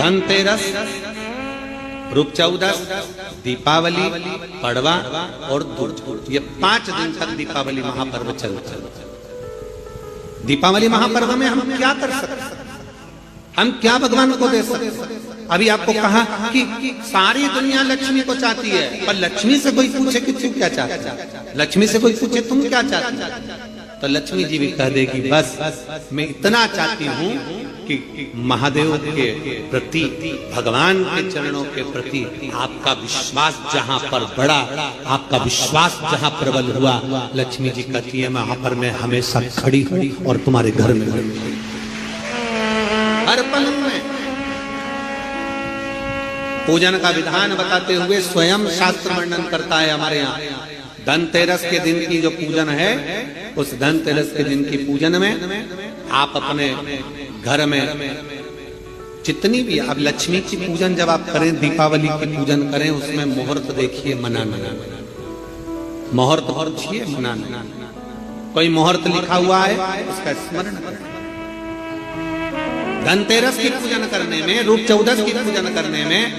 धनतेरस, रूप चौदस, दीपावली, पड़वा और दूज, ये 5 दिन तक दीपावली महापर्व चलता है। दीपावली महापर्व में हम क्या कर सकते हैं? हम क्या भगवान को दे सकते हैं? अभी आपको कहा कि सारी दुनिया लक्ष्मी को चाहती है, पर लक्ष्मी से कोई पूछे कि तू क्या चाहता है, लक्ष्मी से कोई पूछे तुम क्या चाहती है, तो लक्ष्मी जी भी कह देगी बस मैं इतना चाहती हूँ कि महादेव के प्रति, भगवान के चरणों के प्रति आपका विश्वास जहाँ पर बढ़ा, आपका विश्वास जहाँ प्रबल हुआ, लक्ष्मी जी कहती है वहां पर मैं हमेशा खड़ी हूँ और तुम्हारे घर में हर पल में। पूजन का विधान बताते हुए स्वयं शास्त्र वर्णन करता है हमारे यहाँ। धनतेरस के दिन की जो पूजन है, उस धनतेरस के दिन की पूजन में आप अपने घर में जितनी भी, अब लक्ष्मी की पूजन जब आप करें, दीपावली की पूजन करें, उसमें मुहूर्त देखिए, मनाना, मुहूर्त पूछिए, मनाना। कोई मुहूर्त लिखा हुआ है उसका स्मरण करें। धनतेरस की पूजन करने में, रूप चौदस की पूजन करने में,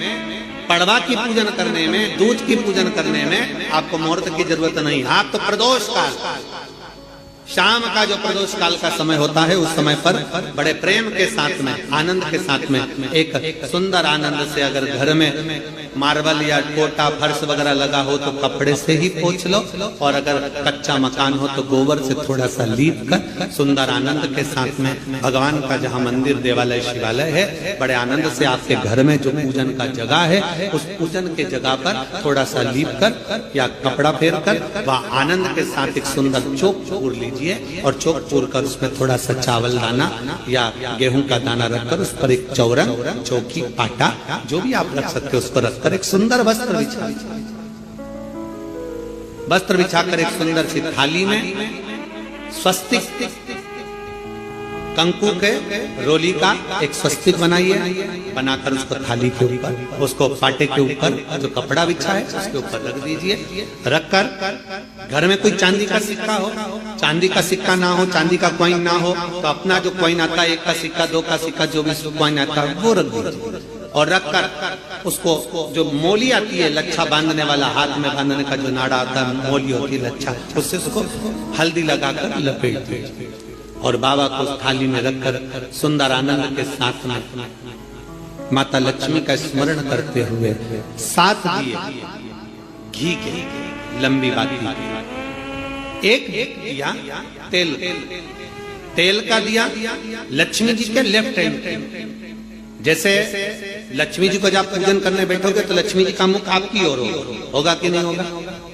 पड़वा की पूजन करने में, दूज की पूजन करने में आपको मुहूर्त की जरूरत नहीं। आप तो प्रदोष काल, शाम का जो प्रदोष काल का समय होता है, उस समय पर बड़े प्रेम के साथ में, आनंद के साथ में, एक सुंदर आनंद से अगर घर में मार्बल या कोटा फर्श वगैरह लगा हो तो कपड़े से ही पोंछ लो, और अगर कच्चा मकान हो तो गोबर से थोड़ा सा लीप कर सुंदर आनंद के साथ में, भगवान का जहाँ मंदिर, देवालय, शिवालय है, बड़े आनंद से आपके घर में जो पूजन का जगह है, उस पूजन के जगह पर थोड़ा सा लीप कर या कपड़ा फेर कर वह आनंद के साथ एक सुंदर चौक पूर लीजिए, और चौक पूर कर उसमें थोड़ा सा चावल दाना या गेहूं का दाना रखकर उस पर एक चौरंग, चौकी, पाटा जो भी आप रख सकते हो उस पर रखकर एक सुंदर वस्त्र बिछाकर एक सुंदर सी थाली में स्वस्तिक, कंकु के रोली का एक स्वस्तिक बनाइए, बनाकर उसको थाली के ऊपर, उसको पाटे के ऊपर जो कपड़ा बिछा है उसके ऊपर रख दीजिए। रखकर घर में कोई चांदी का सिक्का हो, चांदी का सिक्का ना हो, चांदी का कॉइन ना हो, तो अपना जो कॉइन आता है, 1 का सिक्का, 2 का सिक्का, जो भी कॉइन आता है वो रख दीजिए। और रखकर उसको जो मोली आती है, लच्छा बांधने वाला, हाथ में बांधने का जो नाड़ा आता है, मोली होती है लच्छा, उससे उसको हल्दी लगाकर लपेट दीजिए और बाबा को थाली में रखकर सुंदर आनंद के साथ में माता लक्ष्मी का स्मरण करते हुए 7 दिए घी के, लंबी बाती, एक दिया तेल का दिया लक्ष्मी जी के लेफ्ट हैंड। जैसे लक्ष्मी जी को जब पूजन करने बैठोगे तो लक्ष्मी जी का मुख आपकी ओर होगा कि नहीं होगा?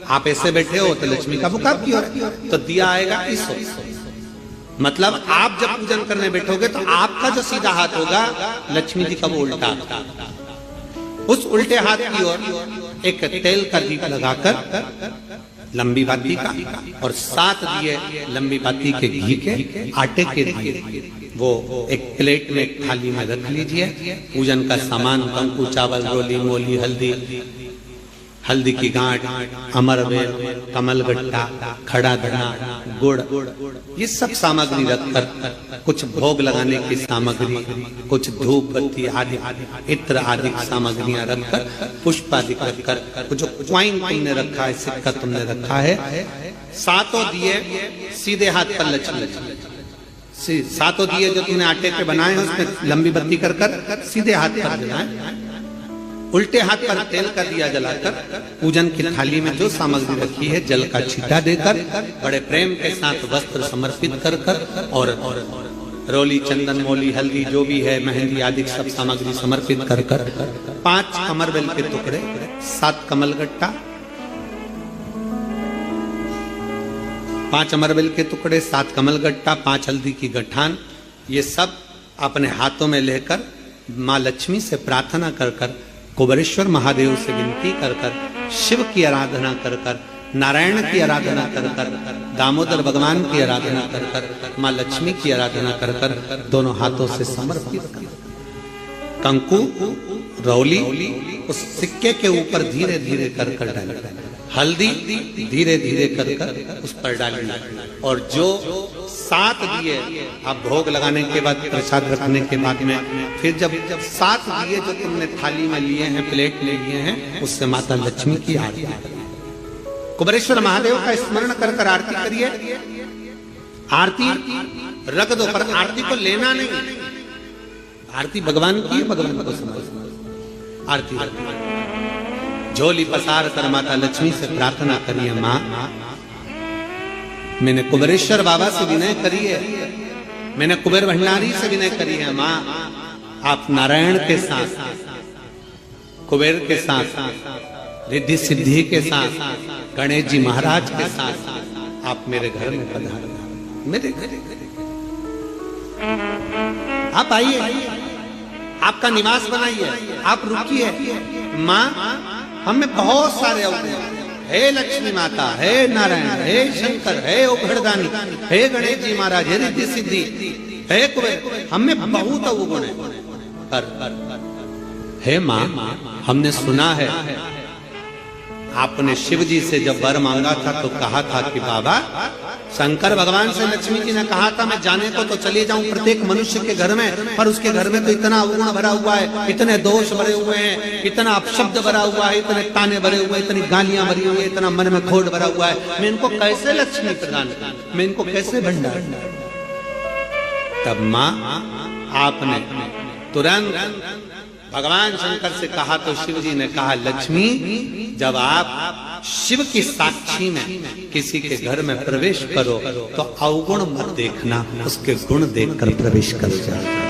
आप ऐसे बैठे हो तो लक्ष्मी का मुख आपकी ओर, तो दिया आएगा इस ओर। मतलब आप जब पूजन करने बैठोगे तो आपका जो सीधा हाथ होगा, लक्ष्मी जी का वो उल्टा, उस उल्टे हाथ की ओर एक तेल का दीप लगाकर लंबी बाती का, और 7 दिए लंबी बाती के घी के, आटे के दिए, वो एक प्लेट में, एक थाली में रख लीजिए। पूजन का सामान, कंकु, चावल, रोली, मोली, हल्दी की गांठ, अमरवेल, कमलगट्टा, खड़ा धना, गुड़, ये सब सामग्री रखकर, कुछ भोग लगाने की सामग्री, कुछ धूप बत्ती आदि, इत्र आदि सामग्रियां रखकर, पुष्प आदि रखकर, जो क्वाइन तुमने रखा है, सिक्का तुमने रखा है, 7 दिए सीधे हाथ पर लक्ष्मी, 7 दिए जो तुमने आटे के बनाए हैं उसमें लंबी बत्ती कर सीधे हाथ पर जलाएं। उल्टे हाथ पर तेल का दिया जलाकर पूजन की थाली में जो सामग्री रखी है जल का छींटा देकर, बड़े प्रेम के साथ वस्त्र समर्पित कर और रोली, चंदन, मोली, हल्दी जो भी है, मेहंदी आदि सब सामग्री समर्पित कर 5 कमरबेल के टुकड़े, 7 कमलगट्टा, 5 अमरबेल के टुकड़े, 7 कमलगट्टा, 5 हल्दी की गठान, ये सब अपने हाथों में लेकर माँ लक्ष्मी से प्रार्थना कर कुबेरेश्वर महादेव से विनती कर शिव की आराधना कर नारायण की आराधना कर दामोदर भगवान की आराधना कर माँ लक्ष्मी की आराधना कर दोनों हाथों से समर्पित कर कंकु, रौली उस सिक्के के ऊपर धीरे धीरे कर डाल हल्दी धीरे धीरे कर कर उस पर डालना, और जो 7 दिए आप भोग लगाने के बाद, प्रसाद रखने के बाद में, फिर जब 7 दिए जो तुमने थाली में लिए हैं, प्लेट में लिए हैं, उससे माता लक्ष्मी की आरती करिए। कुबेरेश्वर महादेव का स्मरण कर कर आरती करिए। आरती रख दो, पर आरती को लेना नहीं। आरती भगवान की, भगवान को समझ। आरती झोली पसार कर माता लक्ष्मी से प्रार्थना करिए, माँ मैंने कुबेरेश्वर बाबा से विनय करी है, मैंने कुबेर भंडारी से विनय करी है, माँ आप नारायण के साथ, कुबेर के साथ, रिद्धि सिद्धि के साथ, गणेश जी महाराज के साथ आप मेरे घर में पधारो, मेरे घर आप आइए, आपका निवास बनाइए, आप रुकिए। माँ हमें बहुत सारे अवगुण, हे लक्ष्मी माता, हे नारायण, हे शंकर, हे उघड़दानी, हे गणेश जी महाराज, हे रिद्धि सिद्धि, हे कुबेर, हमें बहुत अवगुण है। पर हे माँ हमने सुना है आपने शिव जी से जब वर मांगा था तो कहा था कि बाबा, शंकर भगवान से लक्ष्मी जी ने कहा था मैं जाने को तो चले जाऊं प्रत्येक मनुष्य के घर में, पर उसके घर में तो इतना अवगुण भरा हुआ है, इतने दोष भरे हुए हैं, इतना अपशब्द भरा हुआ है, इतने ताने भरे हुए, इतनी गालियां भरी हुई है, इतना मन में खोट भरा हुआ है, मैं इनको कैसे लक्ष्मी प्रदान करूं, मैं इनको कैसे भंडार। तब माँ आपने तुरंत भगवान शंकर से कहा तो शिव जी ने कहा, लक्ष्मी जब आप शिव की साक्षी में किसी के घर में प्रवेश करो तो अवगुण मत देखना, उसके गुण देखकर प्रवेश कर जाओ।